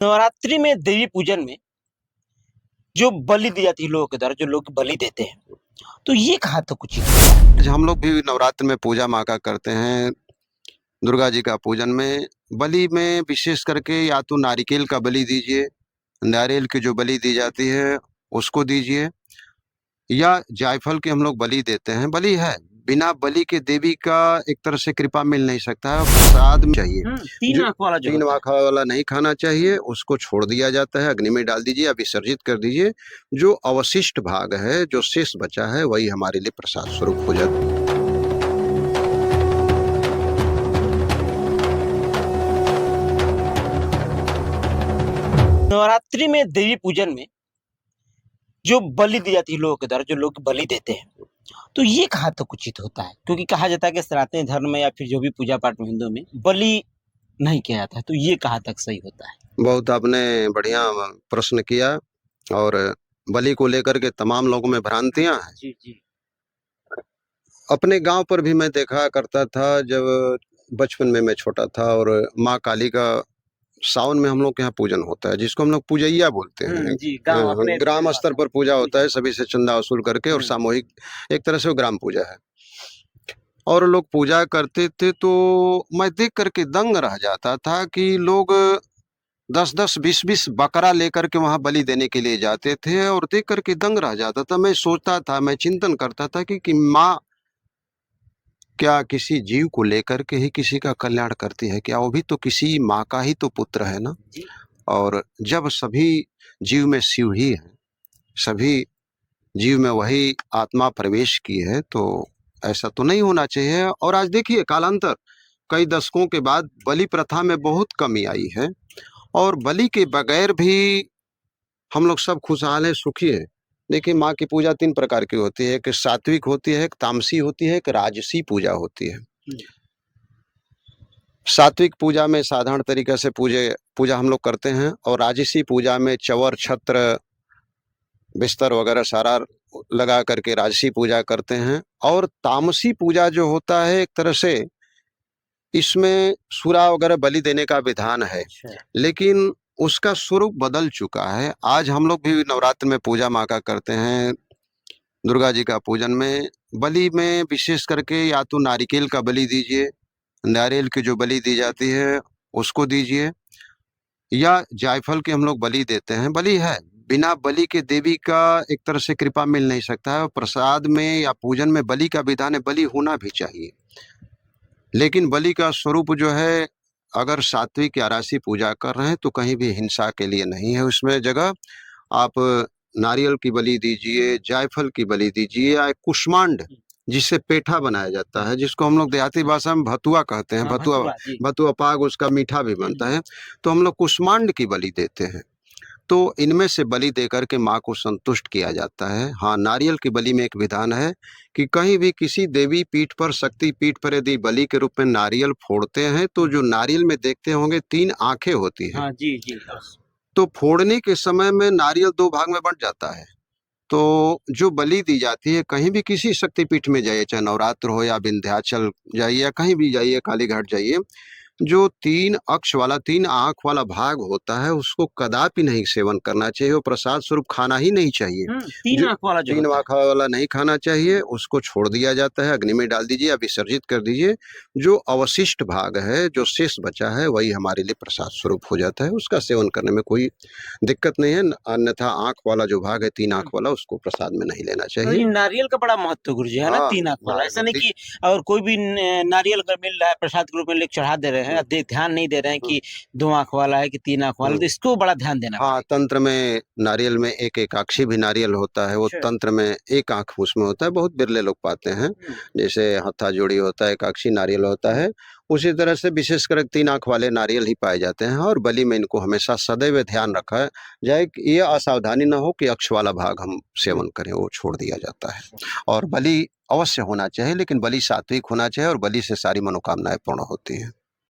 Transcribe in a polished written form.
नवरात्रि में देवी पूजन में जो बलि दी जाती है लोगों के द्वारा, जो लोग बलि देते हैं, तो ये कहाँ तक उचित है? हम लोग भी नवरात्र में पूजा माँ का करते हैं। दुर्गा जी का पूजन में बलि में विशेष करके या तो नारिकेल का बलि दीजिए, नारियल की जो बलि दी जाती है उसको दीजिए, या जायफल की हम लोग बलि देते हैं। बलि है, बिना बलि के देवी का एक तरह से कृपा मिल नहीं सकता है। और प्रसाद में चाहिए तीन जो आंख वाला जो तीन होता है। आँख वाला नहीं खाना चाहिए, उसको छोड़ दिया जाता है, अग्नि में डाल दीजिए या विसर्जित कर दीजिए। जो अवशिष्ट भाग है, जो शेष बचा है, वही हमारे लिए प्रसाद स्वरूप हो जाता है। नवरात्रि में देवी पूजन में जो बलि दी जाती है लोगों के द्वारा, जो लोग बलि देते हैं, तो ये कहाँ तक उचित होता है? क्योंकि कहा जाता है कि सनातन धर्म में या फिर जो भी पूजा पाठ में हिंदू में बलि नहीं किया जाता है, तो ये कहाँ तक सही होता है? बहुत आपने बढ़िया प्रश्न किया। और बलि को लेकर के तमाम लोगों में भ्रांतियां हैं। जी जी। अपने गांव पर भी मैं देखा करता था, जब बचपन में मैं छोटा था। और माँ काली का सावन में हम लोग के यहाँ पूजन होता है, जिसको हम लोग पूजैया बोलते हैं। जी, गांव अपने ग्राम स्तर पर पूजा होता है, जी। सभी से चंदा वसूल करके, और सामूहिक एक तरह से वो ग्राम पूजा है। और लोग पूजा करते थे, तो मैं देख करके दंग रह जाता था कि लोग 10-10, 20-20 बकरा लेकर के वहां बलि देने के लिए जाते थे। और देख करके दंग रह जाता था। मैं सोचता था, मैं चिंतन करता था कि माँ क्या किसी जीव को लेकर के ही किसी का कल्याण करती है क्या? वो भी तो किसी माँ का ही तो पुत्र है ना। और जब सभी जीव में शिव ही है, सभी जीव में वही आत्मा प्रवेश की है, तो ऐसा तो नहीं होना चाहिए। और आज देखिए, कालांतर कई दशकों के बाद बलि प्रथा में बहुत कमी आई है। और बलि के बगैर भी हम लोग सब खुशहाल है, सुखी है। देखिए, माँ की पूजा 3 प्रकार की होती है। एक सात्विक होती है, एक तामसी होती है, एक राजसी पूजा होती है। सात्विक पूजा में साधारण तरीके से पूजा हम लोग करते हैं। और राजसी पूजा में चवर, छत्र, बिस्तर वगैरह सारा लगा करके राजसी पूजा करते हैं। और तामसी पूजा जो होता है, एक तरह से इसमें सूरा वगैरह बलि देने का विधान है, लेकिन उसका स्वरूप बदल चुका है। आज हम लोग भी नवरात्र में पूजा माँ का करते हैं। दुर्गा जी का पूजन में बलि में विशेष करके या तो नारिकेल का बलि दीजिए, नारियल की जो बलि दी जाती है उसको दीजिए, या जायफल की हम लोग बलि देते हैं। बलि है, बिना बलि के देवी का एक तरह से कृपा मिल नहीं सकता है। और प्रसाद में या पूजन में बलि का विधान है, बलि होना भी चाहिए। लेकिन बलि का स्वरूप जो है, अगर सात्विक या राशि पूजा कर रहे हैं तो कहीं भी हिंसा के लिए नहीं है उसमें जगह। आप नारियल की बलि दीजिए, जायफल की बलि दीजिए, या कुष्मांड जिससे पेठा बनाया जाता है, जिसको हम लोग देहाती भाषा में भतुआ कहते हैं। भतुआ पाग, उसका मीठा भी बनता है। तो हम लोग कुष्मांड की बलि देते हैं। तो इनमें से बलि देकर के माँ को संतुष्ट किया जाता है। हाँ, नारियल की बलि में एक विधान है कि कहीं भी किसी देवी पीठ पर, शक्ति पीठ पर यदि बलि के रूप में नारियल फोड़ते हैं, तो जो नारियल में देखते होंगे 3 आंखें होती हैं। जी जी। तो फोड़ने के समय में नारियल 2 भाग में बंट जाता है। तो जो बलि दी जाती है, कहीं भी किसी शक्तिपीठ में जाइए, चाहे नवरात्र हो या विंध्याचल जाइए या कहीं भी जाइए, कालीघाट जाइए, जो 3 अक्ष वाला, 3 आंख वाला भाग होता है, उसको कदापि नहीं सेवन करना चाहिए। वो प्रसाद स्वरूप खाना ही नहीं चाहिए। 3 आंख वाला जो 3 आंख वाला नहीं खाना चाहिए, उसको छोड़ दिया जाता है, अग्नि में डाल दीजिए या विसर्जित कर दीजिए। जो अवशिष्ट भाग है, जो शेष बचा है, वही हमारे लिए प्रसाद स्वरूप हो जाता है। उसका सेवन करने में कोई दिक्कत नहीं है। अन्यथा आंख वाला जो भाग है, 3 आंख वाला, उसको प्रसाद में नहीं लेना चाहिए। नारियल का बड़ा महत्व गुरु जी है ना, 3 आंख वाला। ऐसा नहीं कि और कोई भी नारियल अगर मिल रहा है प्रसाद के रूप में लेकर चढ़ा दे रहे हैं, ध्यान नहीं दे रहे हैं कि 2 आंख वाला है कि 3 आंख वाला, तो इसको बड़ा ध्यान देना। हाँ, तंत्र में नारियल में एक एकाक्षी भी नारियल होता है। वो तंत्र में एक आंख उसमें होता है, बहुत बिरले लोग पाते हैं। जैसे हत्था जोड़ी होता है, एकाक्षी नारियल होता है, उसी तरह से विशेषकर 3 आंख वाले नारियल ही पाए जाते हैं। और बलि में इनको हमेशा सदैव ध्यान रखा जाए कि ये असावधानी न हो कि अक्ष वाला भाग हम सेवन करें, वो छोड़ दिया जाता है। और बलि अवश्य होना चाहिए, लेकिन बलि सात्विक होना चाहिए, और बलि से सारी मनोकामनाएं पूर्ण होती हैं।